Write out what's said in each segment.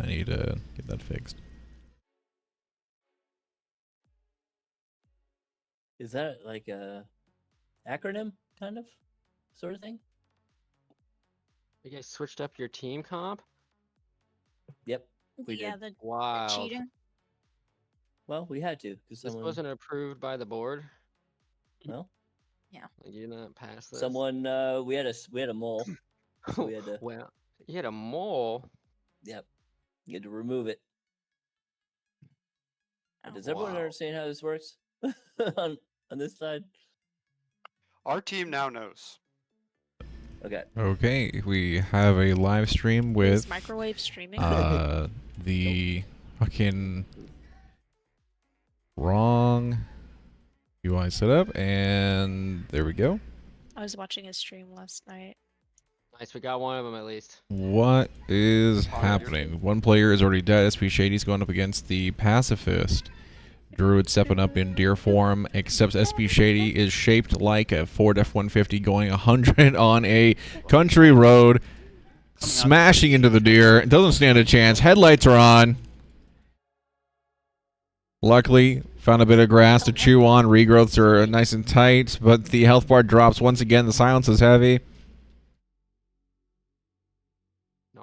I need to get that fixed. Is that like a acronym kind of sort of thing? You guys switched up your team comp? Yep. We Yeah, did. the Wow. cheating. Well, we had to because This someone. wasn't approved by the board. Well, Like, you didn't pass this. someone. We had a mole. So we had to. Well, you had a mole. Yep. You had to remove it. Oh, Does everyone understand how this works on this side? Our team now knows. Okay. Okay, we have a live stream Is with microwave streaming? the fucking wrong UI setup, and there we go. I was watching his stream last night. Nice, we got one of them at least. What is happening? One player is already dead. SP Shady's going up against the pacifist. Druid stepping up in deer form, except SP Shady is shaped like a Ford F-150 going 100 on a country road, smashing into the deer. It doesn't stand a chance. Headlights are on. Luckily, found a bit of grass to chew on. Regrowths are nice and tight, but the health bar drops once again. The silence is heavy.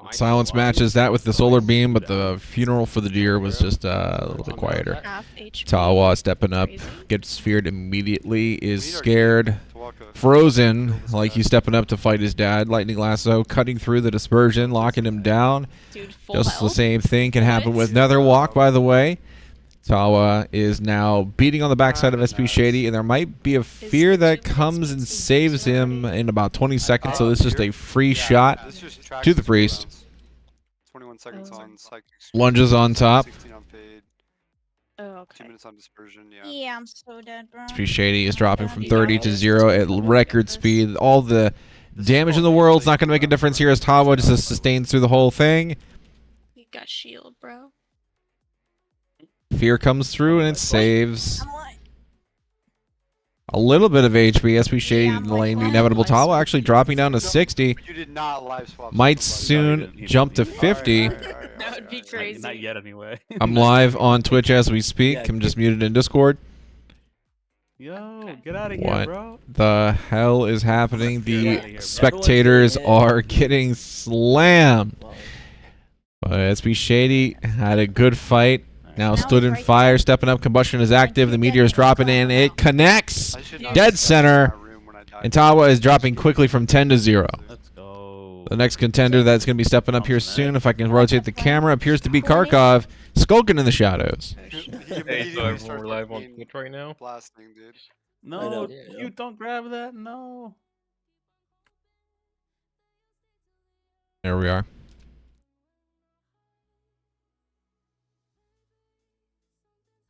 Nice. Silence matches that with the solar beam, but the funeral for the deer was just a little bit quieter. Half HP. Tawa stepping up, Crazy. gets feared immediately, is We need our scared, team to walk a- frozen, like he's stepping up to fight his dad. Lightning lasso, cutting through the dispersion, locking him down. Dude, full Just health. the same thing can happen What? with Netherwalk, by the way. Tawa is now beating on the backside of SP Shady, and there might be a fear that comes and saves him in about 20 seconds, so this is just a free shot. This just tracks to the us 2 priest. rounds. 21 seconds Oh. on psychic. Lunges on top. 16 on fade. Oh, 2 okay. minutes on dispersion. Yeah. Yeah, I'm so dead, bro. SP Shady is dropping from Yeah. 30 to 0 at record speed. All the damage in the world's not going to make a difference here as Tawa just sustains through the whole thing. You got shield, bro. Fear comes through and it saves I'm like, a little bit of HP. SP Shady Yeah, I'm like, delaying the what? inevitable. Tawa actually dropping down to 60. You did not live swap. Might somebody. soon jump to 50. That would be crazy. Not yet, anyway. I'm live on Twitch as we speak. Yeah, I'm just muted in Discord. Yo, get out of here, What bro. the hell is happening? Get outta The here, bro. spectators are getting slammed. Well, But SP Shady had a good fight. Now Now stood in right fire, there. stepping up. Combustion is active. The meteor is dropping in. It connects. I should Dead not have stepped center, in my room when I died. And Tawa is dropping quickly from 10 to 0. Let's go. The next contender that's going to be stepping up here soon, if I can rotate the camera, appears to be Kharkov, skulking in the shadows. He Hey, so immediately everyone started we're live on fucking Twitch right now? blasting, dude. No, know. you don't grab that. No. There we are.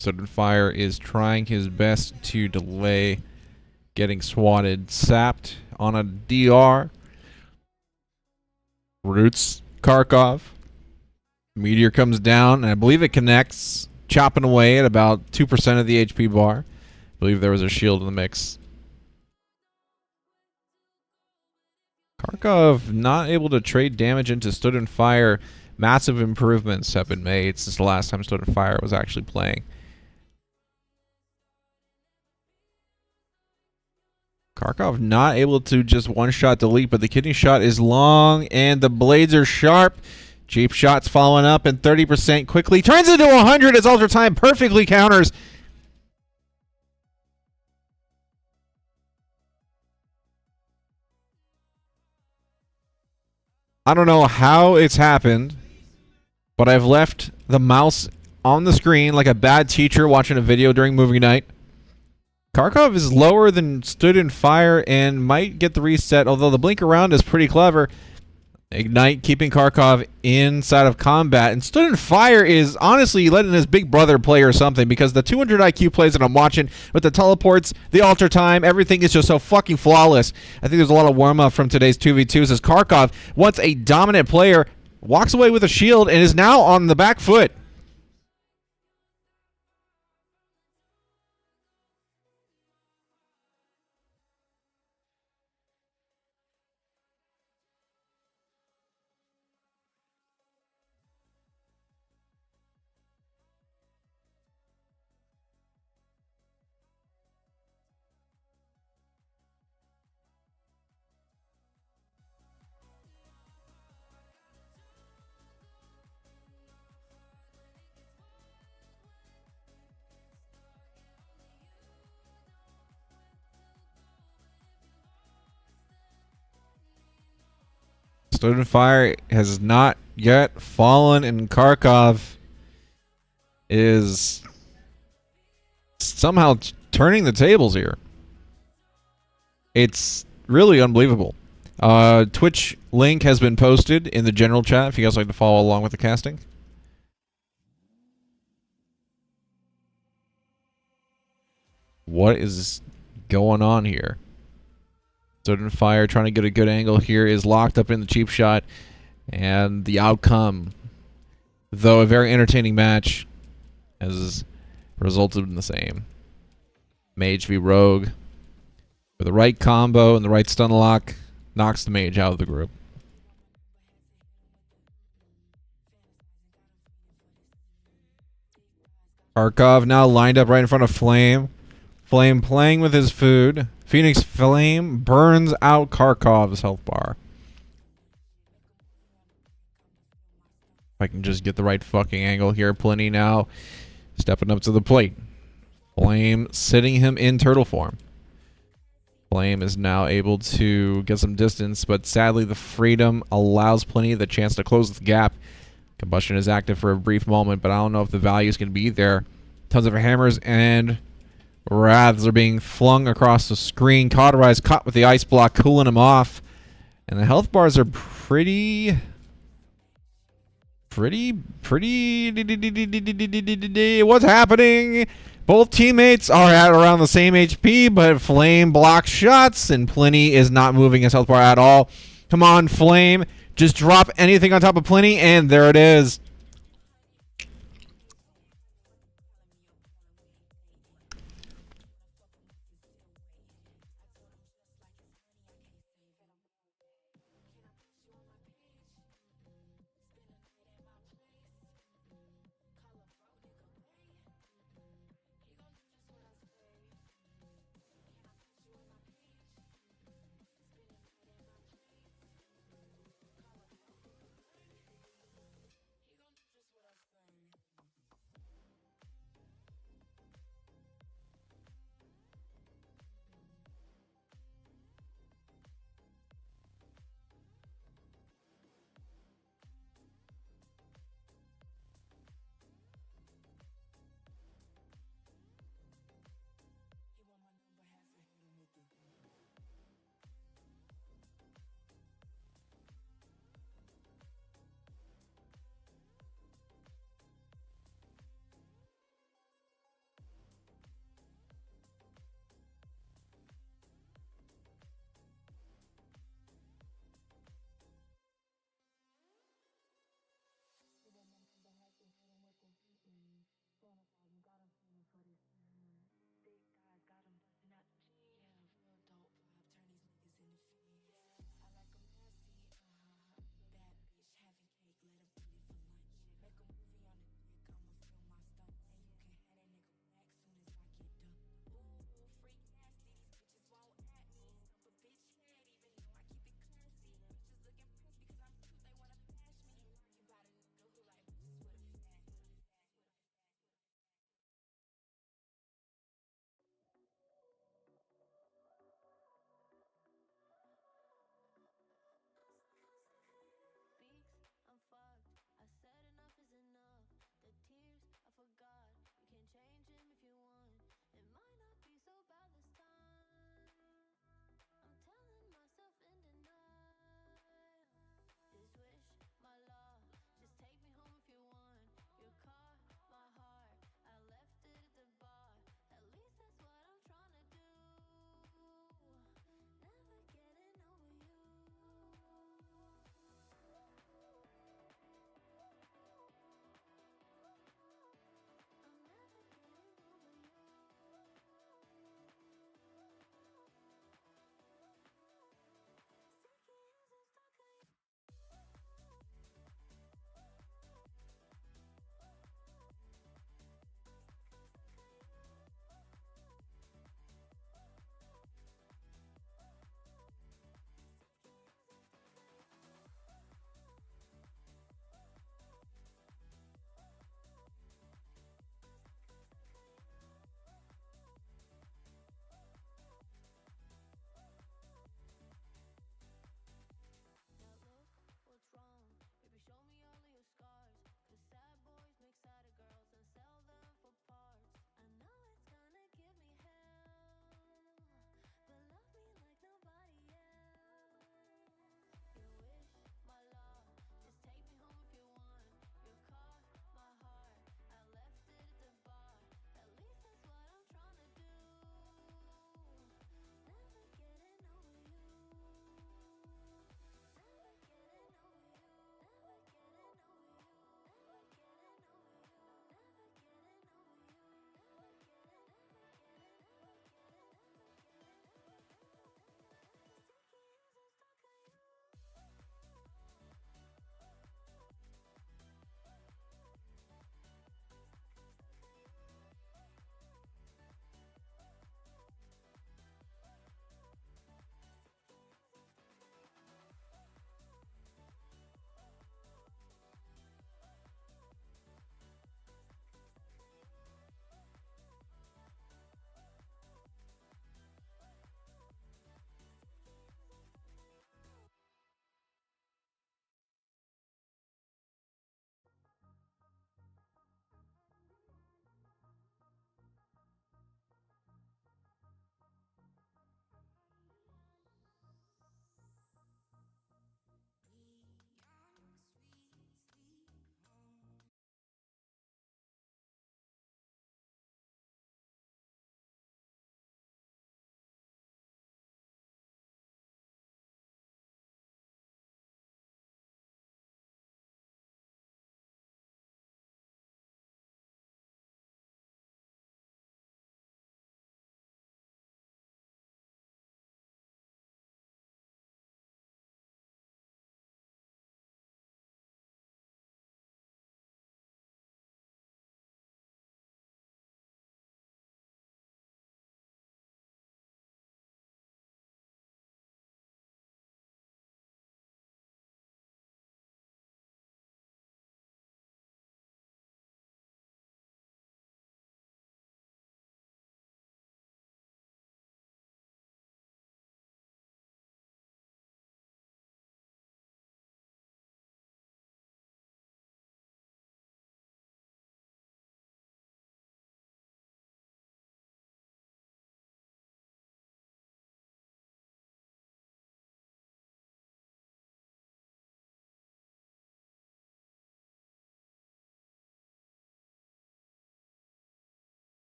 Sudden Fire is trying his best to delay getting swatted, sapped on a DR. Roots Kharkov. Meteor comes down, and I believe it connects, chopping away at about 2% of the HP bar. I believe there was a shield in the mix. Kharkov not able to trade damage into Stood and Fire. Massive improvements have been made since the last time Stood and Fire was actually playing. Kharkov not able to just one-shot delete, but the kidney shot is long, and the blades are sharp. Cheap shots following up, and 30% quickly turns into 100 as Ultra Time perfectly counters. I don't know how it's happened, but I've left the mouse on the screen like a bad teacher watching a video during movie night. Kharkov is lower than Stood in Fire and might get the reset, although the blink around is pretty clever. Ignite keeping Kharkov inside of combat, and Stood in Fire is honestly letting his big brother play or something, because the 200 IQ plays that I'm watching with the teleports, the altar time, everything is just so fucking flawless. I think there's a lot of warm-up from today's 2v2s as Kharkov, once a dominant player, walks away with a shield and is now on the back foot. Stood Fire has not yet fallen, and Kharkov is somehow turning the tables here. It's really unbelievable. Twitch link has been posted in the general chat if you guys like to follow along with the casting. What is going on here? Stood Fire trying to get a good angle here, is locked up in the cheap shot, and the outcome, though a very entertaining match, has resulted in the same. Mage v Rogue. With the right combo and the right stun lock, knocks the Mage out of the group. Kharkov now lined up right in front of Flame. Flame playing with his food. Phoenix Flame burns out Kharkov's health bar. If I can just get the right fucking angle here. Plenty now stepping up to the plate. Flame sitting him in turtle form. Flame is now able to get some distance, but sadly the freedom allows Plenty the chance to close the gap. Combustion is active for a brief moment, but I don't know if the value is going to be there. Tons of hammers and wraths are being flung across the screen. Cauterize caught with the ice block, cooling him off. And the health bars are pretty... What's happening? Both teammates are at around the same HP, but Flame blocks shots, and Plenty is not moving his health bar at all. Come on, Flame. Just drop anything on top of Plenty, and there it is.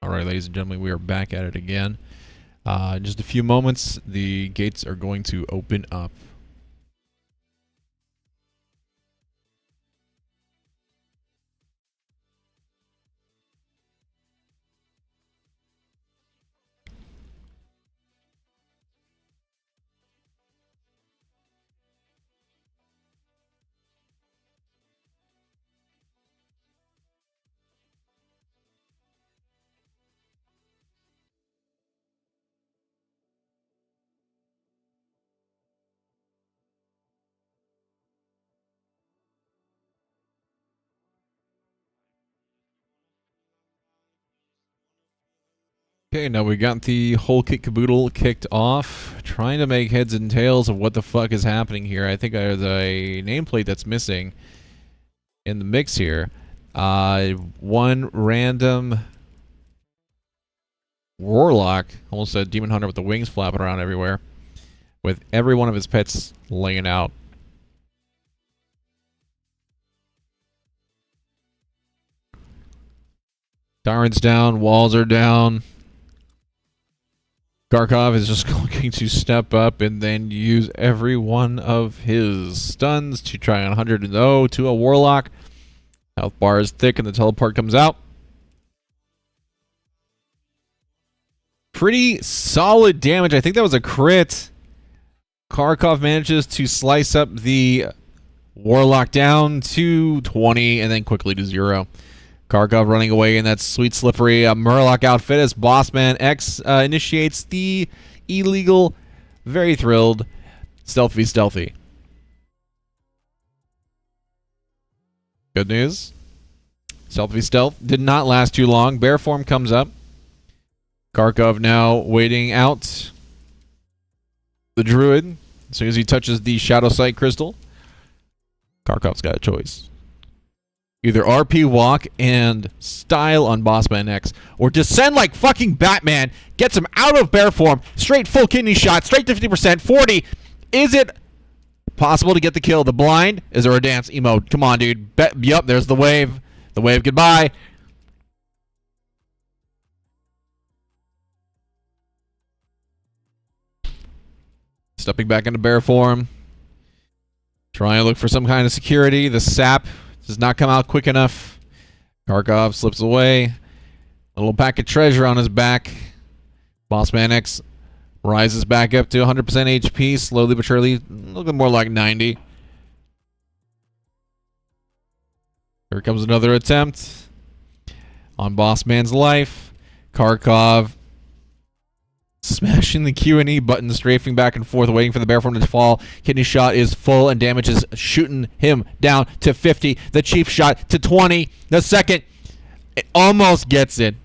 All right, ladies and gentlemen, we are back at it again. In just a few moments, the gates are going to open up. Okay, now we got the whole kit caboodle kicked off. Trying to make heads and tails of what the fuck is happening here. I think there's a nameplate that's missing in the mix here. One random warlock, almost a demon hunter with the wings flapping around everywhere, with every one of his pets laying out. Tyrant's down, walls are down. Garkov is just going to step up and then use every one of his stuns to try on 100 to a warlock. Health bar is thick and the teleport comes out. Pretty solid damage. I think that was a crit. Karkov manages to slice up the warlock down to 20 and then quickly to 0. Karkov running away in that sweet slippery Murloc outfit as Bossman X initiates the illegal, very thrilled, stealthy. Good news. Stealthy stealth did not last too long. Bear form comes up. Karkov now waiting out the druid. As soon as he touches the Shadow Sight crystal, Karkov's got a choice. Either RP walk and style on Bossman X, or descend like fucking Batman, gets him out of bear form, straight full kidney shot, straight to 50%, 40. Is it possible to get the kill? The blind? Is there a dance emote? Come on, dude. Yup, there's the wave. The wave goodbye. Stepping back into bear form. Trying to look for some kind of security. The sap does not come out quick enough. Karkov slips away. A little pack of treasure on his back. Bossman X rises back up to 100% HP, slowly but surely, looking more like 90. Here comes another attempt on Bossman's life. Karkov smashing the Q and E button, strafing back and forth, waiting for the bear form to fall. Kidney shot is full, and damage is shooting him down to 50. The cheap shot to 20. The second, it almost gets it.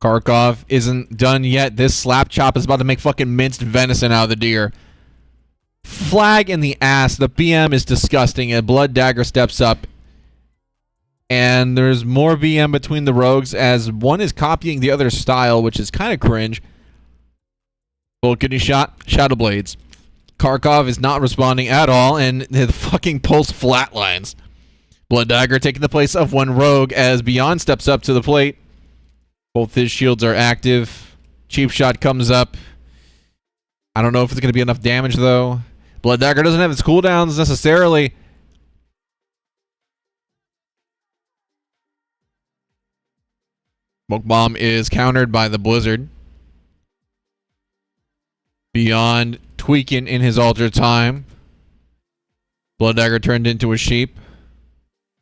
Karkov isn't done yet. This slap chop is about to make fucking minced venison out of the deer. Flag in the ass. The BM is disgusting, and Blood Dagger steps up. And there's more BM between the rogues as one is copying the other's style, which is kind of cringe. Full kidney shot, Shadow Blades. Karkov is not responding at all, and the fucking pulse flatlines. Blood Dagger taking the place of one rogue as Beyond steps up to the plate. Both his shields are active. Cheap shot comes up. I don't know if it's going to be enough damage, though. Blood Dagger doesn't have its cooldowns necessarily. Smoke Bomb is countered by the Blizzard. Beyond tweaking in his altar time. Blood Dagger turned into a sheep.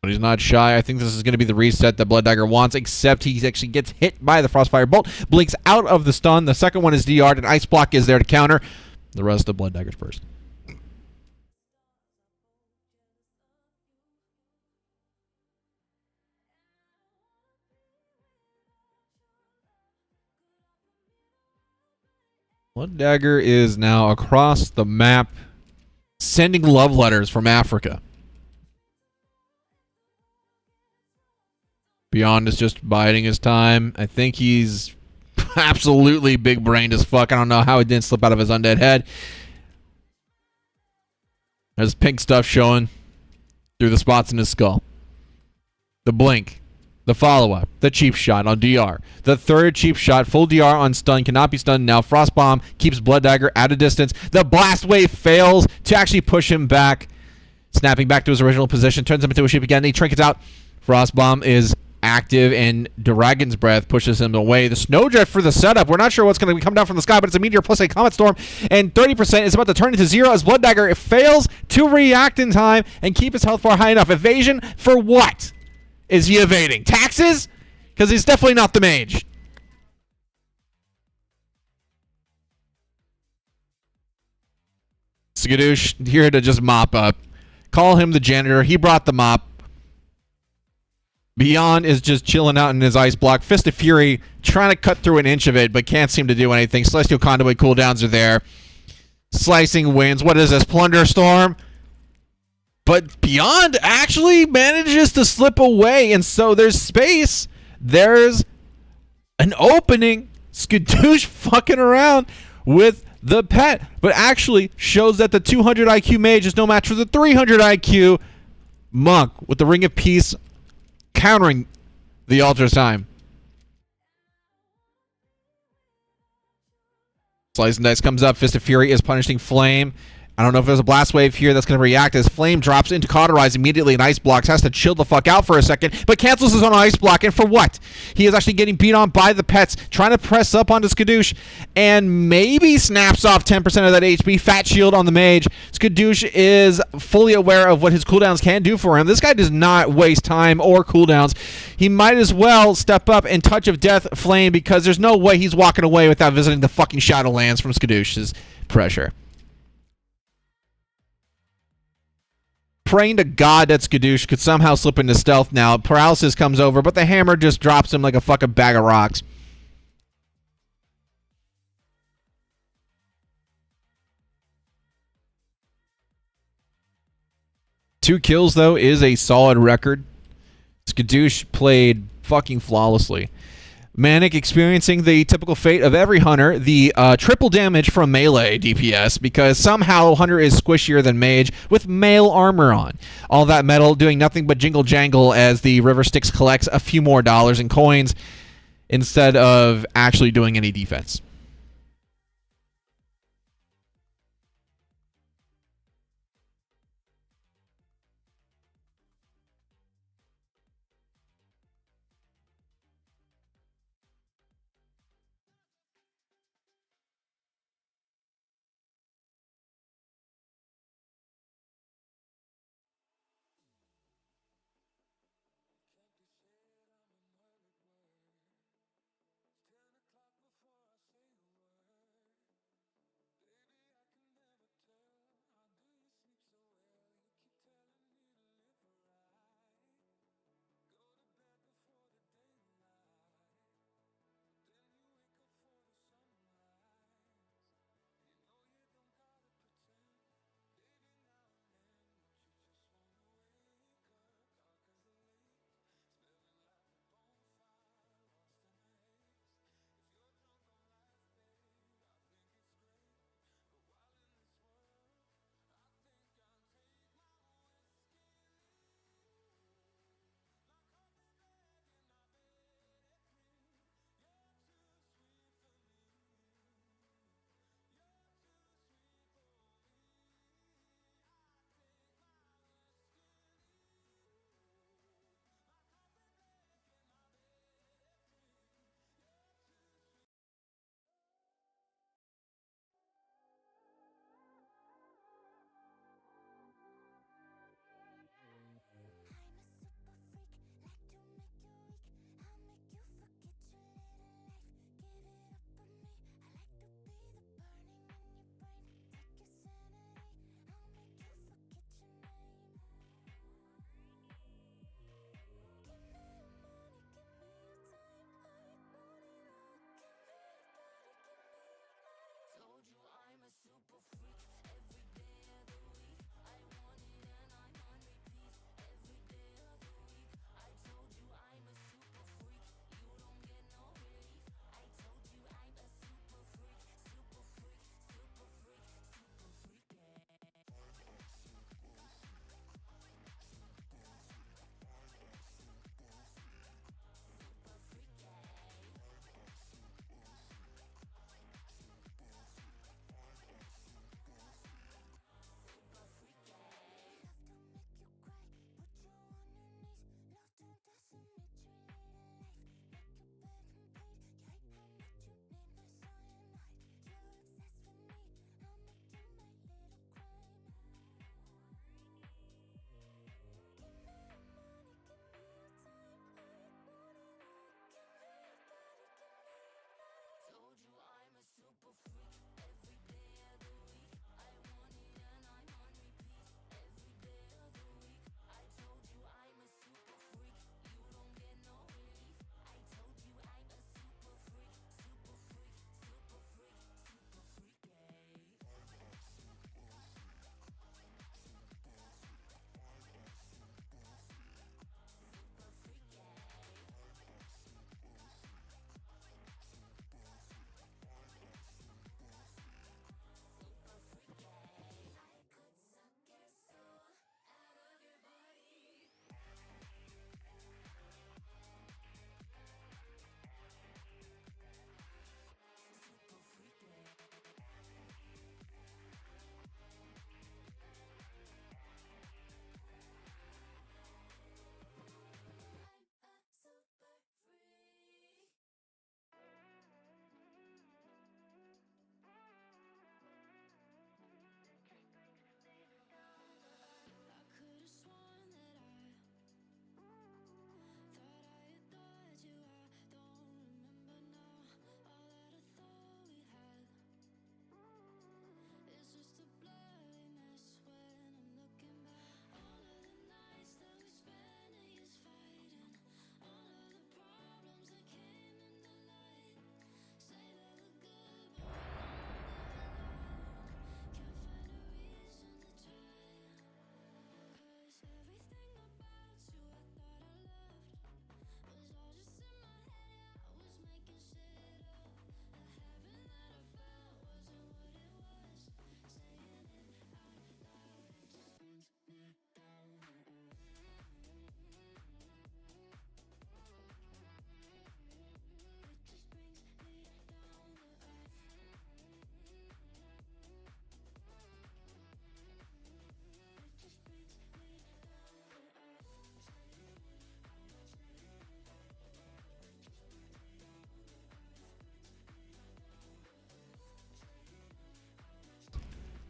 But he's not shy. I think this is going to be the reset that Blood Dagger wants, except he actually gets hit by the Frostfire Bolt. Blinks out of the stun. The second one is DR'd, and Ice Block is there to counter. The rest of Blood Dagger's first. Blood Dagger is now across the map, sending love letters from Africa. Beyond is just biding his time. I think he's absolutely big-brained as fuck. I don't know how it didn't slip out of his undead head. There's pink stuff showing through the spots in his skull. The blink. The follow-up. The cheap shot on DR. The third cheap shot. Full DR on stun. Cannot be stunned now. Frost Bomb keeps Blood Dagger at a distance. The blast wave fails to actually push him back. Snapping back to his original position. Turns him into a sheep again. He trinkets out. Frost Bomb is active, and Dragon's Breath pushes him away. The Snowdrift for the setup. We're not sure what's going to come down from the sky, but it's a meteor plus a comet storm, and 30% is about to turn into 0 as Blood Dagger fails to react in time and keep his health bar high enough. Evasion for what is he evading? Taxes? Because he's definitely not the mage. Skadoosh here to just mop up. Call him the janitor. He brought the mop. Beyond is just chilling out in his ice block. Fist of Fury trying to cut through an inch of it, but can't seem to do anything. Celestial Conduit cooldowns are there. Slicing winds. What is this? Plunder Storm? But Beyond actually manages to slip away, and so there's space. There's an opening. Skadoosh fucking around with the pet, but actually shows that the 200 IQ mage is no match for the 300 IQ monk with the Ring of Peace countering the Altar's Time. Slice and Dice comes up. Fist of Fury is punishing Flame. I don't know if there's a blast wave here that's going to react as Flame drops into Cauterize immediately and Ice Blocks. Has to chill the fuck out for a second, but cancels his own Ice Block. And for what? He is actually getting beat on by the pets, trying to press up onto Skadoosh, and maybe snaps off 10% of that HP. Fat Shield on the Mage. Skadoosh is fully aware of what his cooldowns can do for him. This guy does not waste time or cooldowns. He might as well step up and Touch of Death Flame, because there's no way he's walking away without visiting the fucking Shadowlands from Skadoosh's pressure. Praying to God that Skadoosh could somehow slip into stealth now. Paralysis comes over, but the hammer just drops him like a fucking bag of rocks. Two kills, though, is a solid record. Skadoosh played fucking flawlessly. Manic experiencing the typical fate of every Hunter, the triple damage from melee DPS, because somehow Hunter is squishier than Mage with mail armor on. All that metal doing nothing but jingle jangle as the River Styx collects a few more dollars and coins instead of actually doing any defense.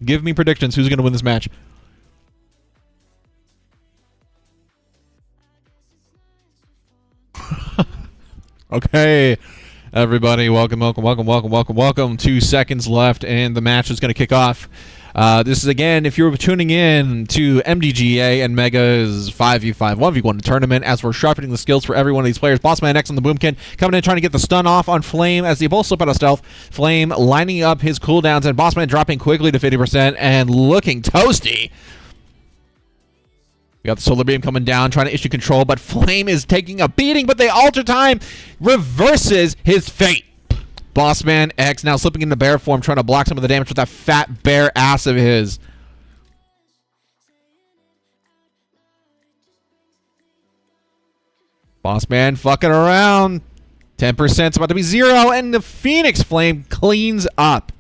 Give me predictions. Who's going to win this match? Okay, everybody, welcome. 2 seconds left, and the match is going to kick off. This is, again, if you're tuning in to MDGA and Mega's 5v5 1v1 tournament, as we're sharpening the skills for every one of these players. Bossman X on the Boomkin coming in trying to get the stun off on Flame as they both slip out of stealth. Flame lining up his cooldowns, and Bossman dropping quickly to 50% and looking toasty. We got the solar beam coming down, trying to issue control, but Flame is taking a beating, but the alter time reverses his fate. Bossman X now slipping into bear form, trying to block some of the damage with that fat bear ass of his. Bossman fucking around. 10% is about to be 0, and the Phoenix Flame cleans up.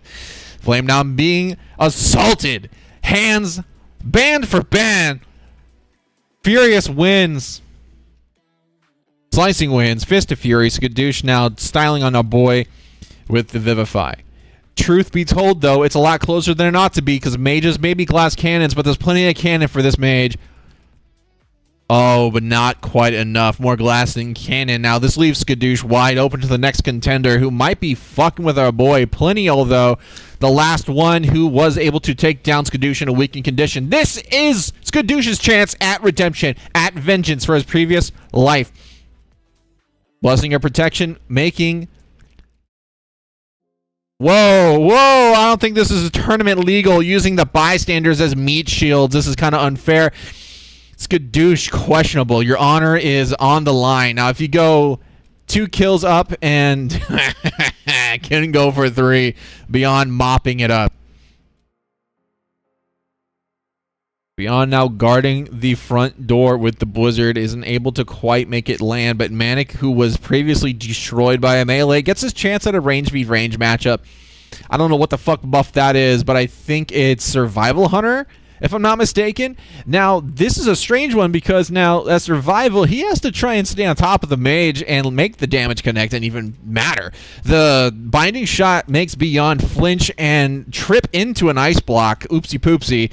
Flame now being assaulted. Hands banned for ban. Furious wins. Slicing wins. Fist of Fury. Skadoosh now styling on our boy with the Vivify. Truth be told, though, it's a lot closer than it ought to be because mages may be glass cannons, but there's plenty of cannon for this mage. Oh, but not quite enough. More glass than cannon. Now, this leaves Skadoosh wide open to the next contender who might be fucking with our boy Plinial, though. The last one who was able to take down Skadoosh in a weakened condition. This is Skadoosh's chance at redemption, at vengeance for his previous life. Blessing of protection, making... Whoa, I don't think this is a tournament legal, using the bystanders as meat shields. This is kind of unfair. Skadoosh, questionable. Your honor is on the line. Now, if you go 2 kills up and can go for 3 beyond mopping it up. Beyond now guarding the front door with the Blizzard, isn't able to quite make it land, but Manic, who was previously destroyed by a melee, gets his chance at a range v range matchup. I don't know what the fuck buff that is, but I think it's Survival Hunter, if I'm not mistaken. Now, this is a strange one because now, as Survival, he has to try and stay on top of the mage and make the damage connect and even matter. The Binding Shot makes Beyond flinch and trip into an ice block. Oopsie poopsie.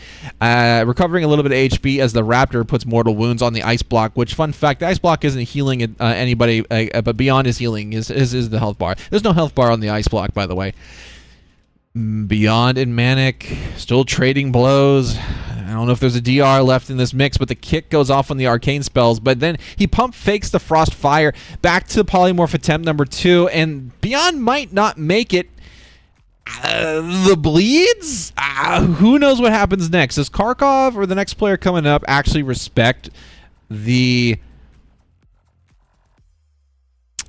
Recovering a little bit of HP as the Raptor puts Mortal Wounds on the ice block, which, fun fact, the ice block isn't healing anybody, but Beyond is healing is the health bar. There's no health bar on the ice block, by the way. Beyond and Manic still trading blows. I don't know if there's a DR left in this mix, but the kick goes off on the arcane spells. But then he pump fakes the Frost Fire back to Polymorph attempt number 2, and Beyond might not make it. The bleeds? Who knows what happens next? Does Karkov or the next player coming up actually respect the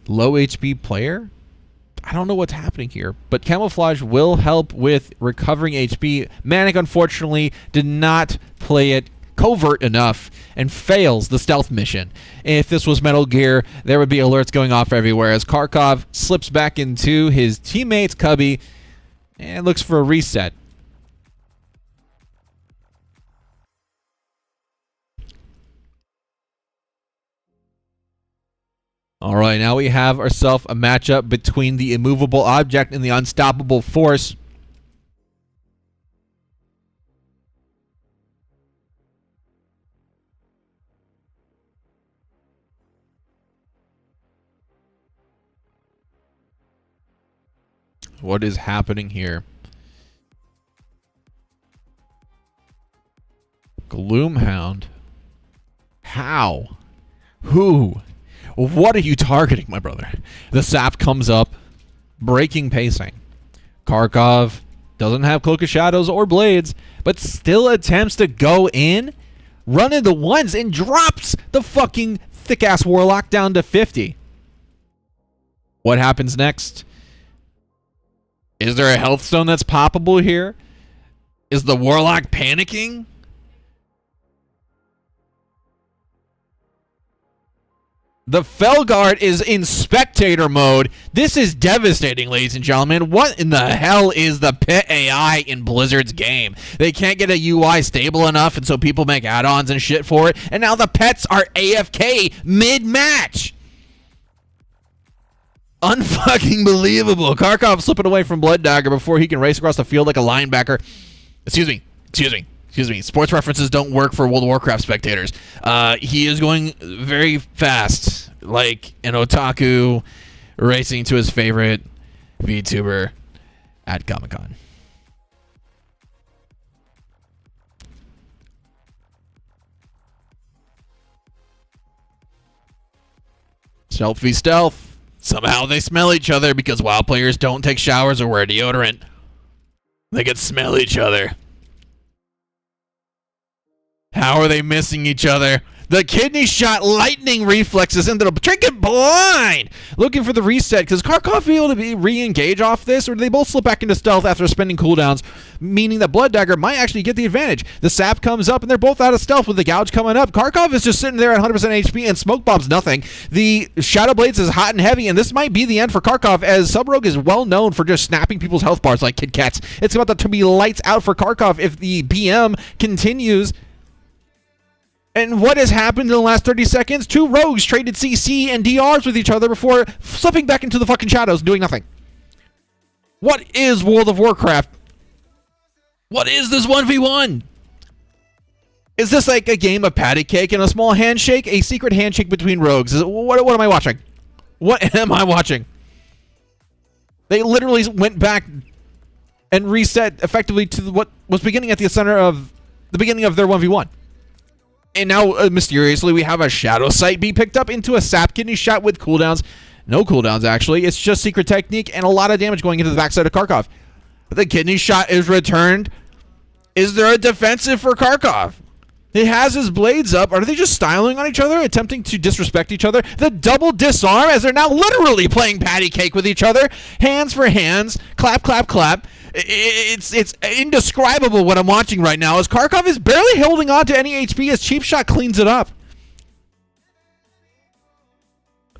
low HP player? I don't know what's happening here, but Camouflage will help with recovering HP. Manic, unfortunately, did not play it covert enough and fails the stealth mission. If this was Metal Gear, there would be alerts going off everywhere as Karkov slips back into his teammate's cubby and looks for a reset. All right, now we have ourselves a matchup between the immovable object and the unstoppable force. What is happening here? Gloomhound. How? Who? What are you targeting, my brother? The sap comes up, breaking pacing. Karkov doesn't have Cloak of Shadows or Blades, but still attempts to go in, run into ones, and drops the fucking thick-ass Warlock down to 50. What happens next? Is there a health stone that's poppable here? Is the Warlock panicking? The Felguard is in spectator mode. This is devastating, ladies and gentlemen. What in the hell is the pet AI in Blizzard's game? They can't get a UI stable enough, and so people make add-ons and shit for it, and now the pets are AFK mid-match. Unfucking believable. Karkov slipping away from Blood Dagger before he can race across the field like a linebacker. Excuse me. Sports references don't work for World of Warcraft spectators. He is going very fast, like an otaku racing to his favorite VTuber at Comic-Con. Selfie stealth. Somehow they smell each other because WoW players don't take showers or wear deodorant. They can smell each other. How are they missing each other? The kidney shot lightning reflexes into the trinket blind. Looking for the reset. Because Karkov be able to be re-engage off this, or do they both slip back into stealth after spending cooldowns, meaning that Blood Dagger might actually get the advantage. The sap comes up and they're both out of stealth with the gouge coming up. Karkov is just sitting there at 100% HP and Smoke Bomb's nothing. The Shadow Blades is hot and heavy, and this might be the end for Karkov, as Sub Rogue is well known for just snapping people's health bars like Kit Kats. It's about to be lights out for Karkov if the BM continues. And what has happened in the last 30 seconds? Two rogues traded CC and DRs with each other before slipping back into the fucking shadows, doing nothing. What is World of Warcraft? What is this 1v1? Is this like a game of patty cake and a small handshake? A secret handshake between rogues? What am I watching? What am I watching? They literally went back and reset effectively to what was beginning at the center of the beginning of their 1v1. And now, mysteriously, we have a Shadow Sight be picked up into a Sap Kidney shot with cooldowns. No cooldowns, actually. It's just Secret Technique and a lot of damage going into the backside of Karkov. The Kidney shot is returned. Is there a defensive for Karkov? He has his blades up. Are they just styling on each other, attempting to disrespect each other? The double disarm, as they're now literally playing patty cake with each other. Hands for hands. Clap, clap, clap. It's indescribable what I'm watching right now, as Karkov is barely holding on to any HP as Cheap Shot cleans it up.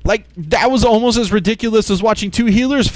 Like, that was almost as ridiculous as watching two healers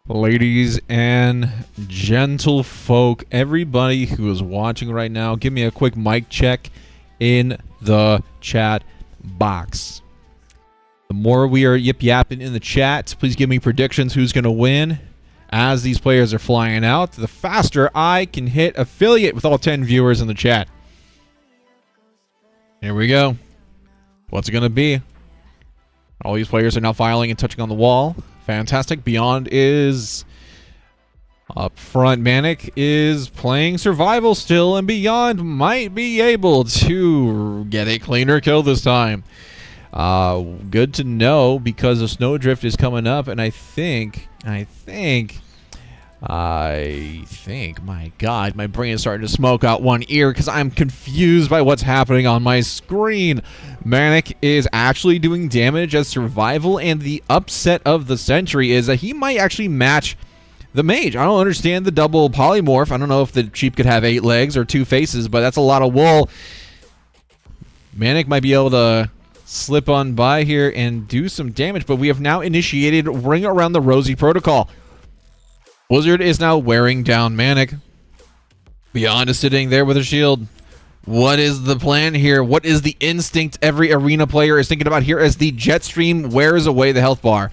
Ladies and gentlefolk, everybody who is watching right now, give me a quick mic check in the chat box. The more we are yip-yapping in the chat, please give me predictions who's going to win. As these players are flying out, the faster I can hit affiliate with all 10 viewers in the chat. Here we go. What's it going to be? All these players are now filing and touching on the wall. Fantastic. Beyond is up front. Manic is playing survival still, and Beyond might be able to get a cleaner kill this time. Good to know, because the snowdrift is coming up, and I think, my God, my brain is starting to smoke out one ear because I'm confused by what's happening on my screen. Manic is actually doing damage as survival, and the upset of the century is that he might actually match the mage. I don't understand the double polymorph. I don't know if the sheep could have 8 legs or 2 faces, but that's a lot of wool. Manic might be able to slip on by here and do some damage, but we have now initiated Ring Around the Rosie protocol. Blizzard is now wearing down Manic. Beyond is sitting there with a shield. What is the plan here? What is the instinct every arena player is thinking about here as the jet stream wears away the health bar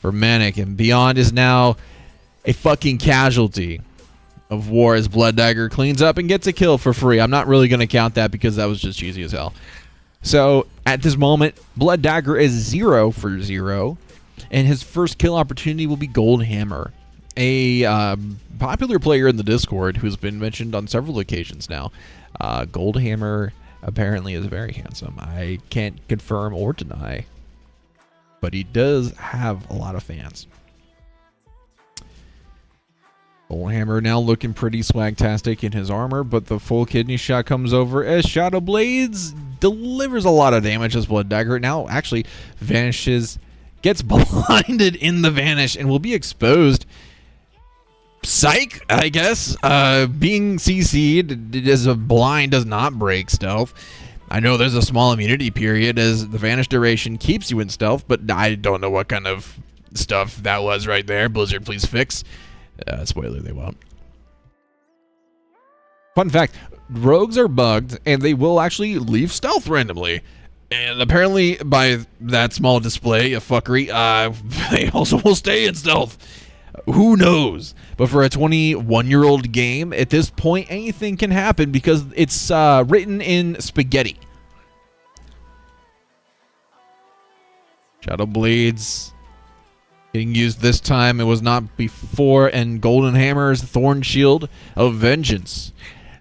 for Manic? And Beyond is now a fucking casualty of war as Blood Dagger cleans up and gets a kill for free. I'm not really going to count that because that was just cheesy as hell. So at this moment, Blood Dagger is 0 for 0. And his first kill opportunity will be Gold Hammer, a popular player in the Discord who's been mentioned on several occasions now. Gold Hammer apparently is very handsome. I can't confirm or deny, but he does have a lot of fans. Gold Hammer now looking pretty swagtastic in his armor, but the full kidney shot comes over as Shadow Blades delivers a lot of damage as Blood Dagger now actually vanishes, gets blinded in the vanish, and will be exposed. Psych, I guess. Being CC'd as a blind does not break stealth. I know there's a small immunity period as the vanish duration keeps you in stealth, but I don't know what kind of stuff that was right there. Blizzard, please fix. Spoiler, they won't. Fun fact, rogues are bugged, and they will actually leave stealth randomly. And apparently, by that small display of fuckery, they also will stay in stealth. Who knows? But for a 21-year-old game, at this point, anything can happen because it's written in spaghetti. Shadow Blades getting used this time. It was not before. And Golden Hammer's Thorn Shield of Vengeance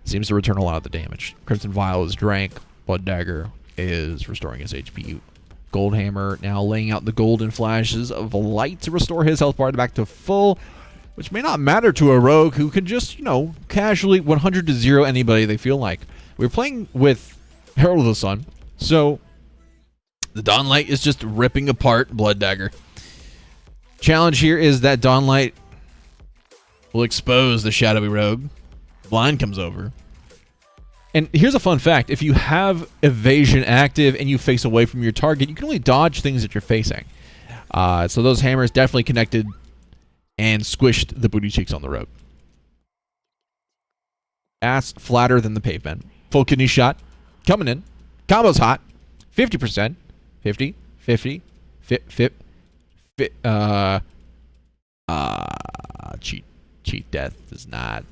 seems to return a lot of the damage. Crimson Vial is drank. Blood Dagger is restoring his HP. Gold Hammer now laying out the golden flashes of light to restore his health bar back to full, which may not matter to a rogue who can just, casually 100 to 0 anybody they feel like. We're playing with Herald of the Sun, so the Dawnlight is just ripping apart Blood Dagger. Challenge here is that Dawnlight will expose the shadowy rogue. Blind comes over. And here's a fun fact. If you have evasion active and you face away from your target, you can only dodge things that you're facing. So those hammers definitely connected and squished the booty cheeks on the rogue. Ass flatter than the pavement. Full kidney shot. Coming in. Combo's hot. 50%. 50. 50. Cheat death does not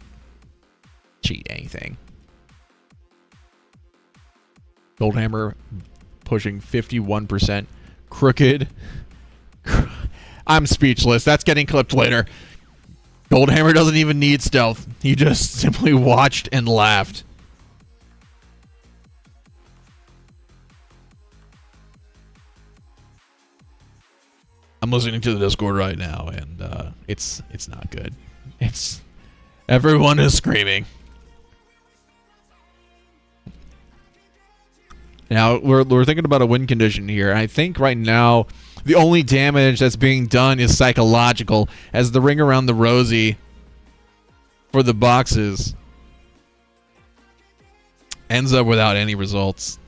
cheat anything. Gold Hammer pushing 51%. Crooked. I'm speechless. That's getting clipped later. Gold Hammer doesn't even need stealth. He just simply watched and laughed. I'm listening to the Discord right now, and it's not good. Everyone is screaming. Now, we're thinking about a win condition here. I think right now the only damage that's being done is psychological, as the Ring Around the Rosie for the boxes ends up without any results.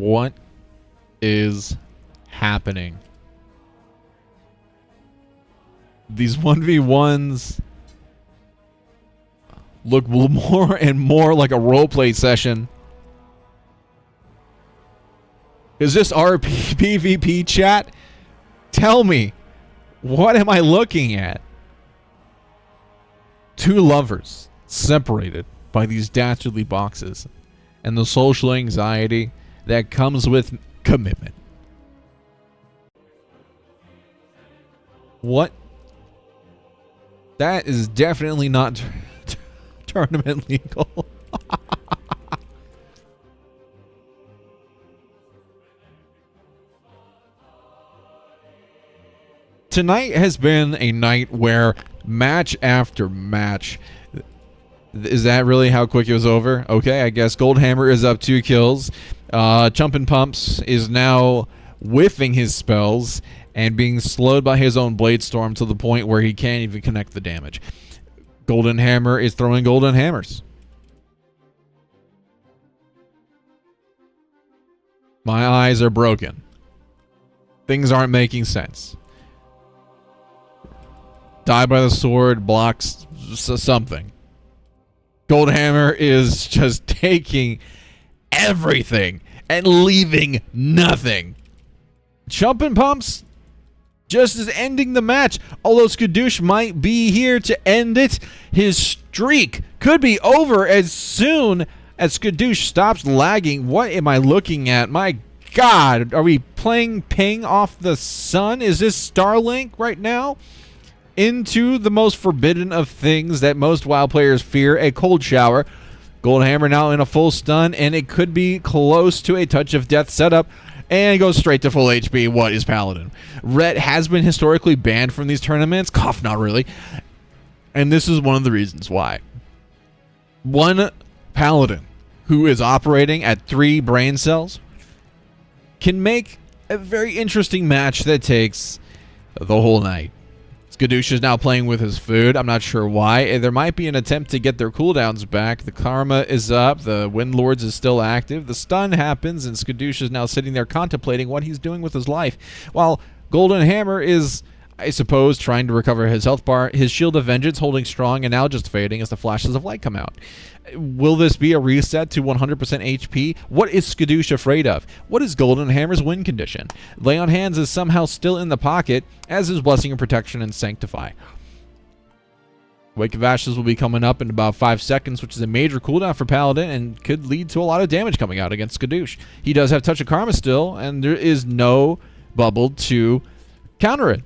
What is happening? These 1v1s look more and more like a roleplay session. Is this PvP chat? Tell me, what am I looking at? Two lovers separated by these dastardly boxes and the social anxiety that comes with commitment. What? That is definitely not tournament legal. Tonight has been a night where match after match. Is that really how quick it was over? Okay, I guess Goldhammer is up 2 kills. Chumpin' Pumps is now whiffing his spells and being slowed by his own Blade Storm to the point where he can't even connect the damage. Golden Hammer is throwing golden hammers. My eyes are broken. Things aren't making sense. Die by the sword blocks something. Goldhammer is just taking everything and leaving nothing. Chumpin' Pumps just is ending the match. Although Skadoosh might be here to end it, his streak could be over as soon as Skadoosh stops lagging. What am I looking at? My God, are we playing Ping off the sun? Is this Starlink right now? Into the most forbidden of things that most WoW players fear, a cold shower. Goldhammer now in a full stun, and it could be close to a touch of death setup, and goes straight to full HP. What is Paladin? Ret has been historically banned from these tournaments. Cough, not really. And this is one of the reasons why. One Paladin who is operating at 3 brain cells can make a very interesting match that takes the whole night. Skadoosh is now playing with his food. I'm not sure why. There might be an attempt to get their cooldowns back. The Karma is up. The Windlords is still active. The stun happens, and Skadoosh is now sitting there contemplating what he's doing with his life. While Golden Hammer is, I suppose, trying to recover his health bar. His Shield of Vengeance holding strong and now just fading as the flashes of light come out. Will this be a reset to 100% HP? What is Skadoosh afraid of? What is Golden Hammer's win condition? Lay on Hands is somehow still in the pocket, as is Blessing of Protection and Sanctify. Wake of Ashes will be coming up in about 5 seconds, which is a major cooldown for Paladin and could lead to a lot of damage coming out against Skadoosh. He does have Touch of Karma still, and there is no bubble to counter it.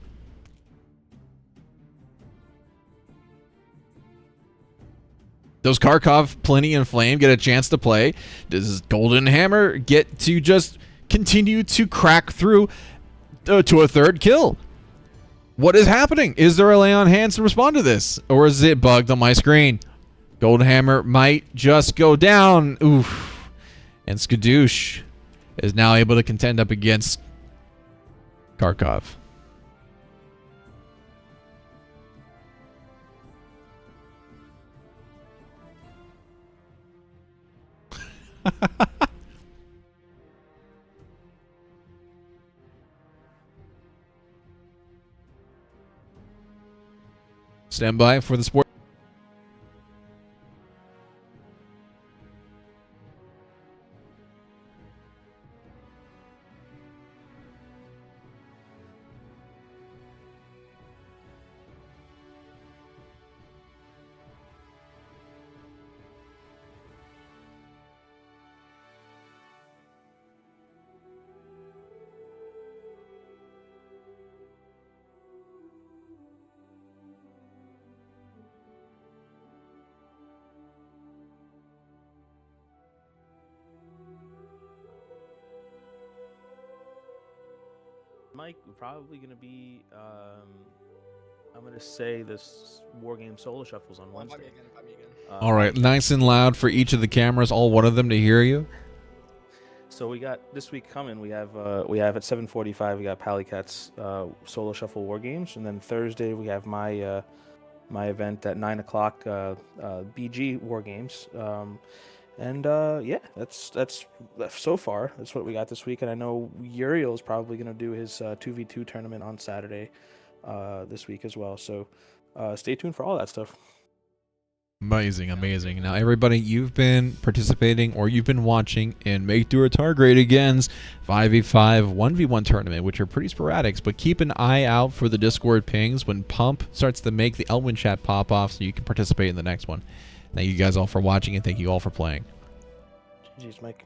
Does Karkov, Plenty, and Flame get a chance to play? Does Golden Hammer get to just continue to crack through to a 3rd kill? What is happening? Is there a lay on hands to respond to this? Or is it bugged on my screen? Golden Hammer might just go down. Oof. And Skadoosh is now able to contend up against Karkov. Stand by for the sport. Mike, probably gonna be. I'm gonna say this War Game Solo Shuffles on Wednesday. All right, nice and loud for each of the cameras, all one of them to hear you. So we got this week coming. We have at 7:45. We got Pallycat's Solo Shuffle War Games, and then Thursday we have my event at 9 o'clock. BG War Games. And yeah, that's so far. That's what we got this week. And I know Uriel is probably going to do his 2v2 tournament on Saturday this week as well. So stay tuned for all that stuff. Amazing, amazing. Now, everybody, you've been participating or you've been watching in Make Do or Targrade Again's 5v5 1v1 tournament, which are pretty sporadic, but keep an eye out for the Discord pings when Pump starts to make the Elwin chat pop off so you can participate in the next one. Thank you guys all for watching, and thank you all for playing. GG's, Mike.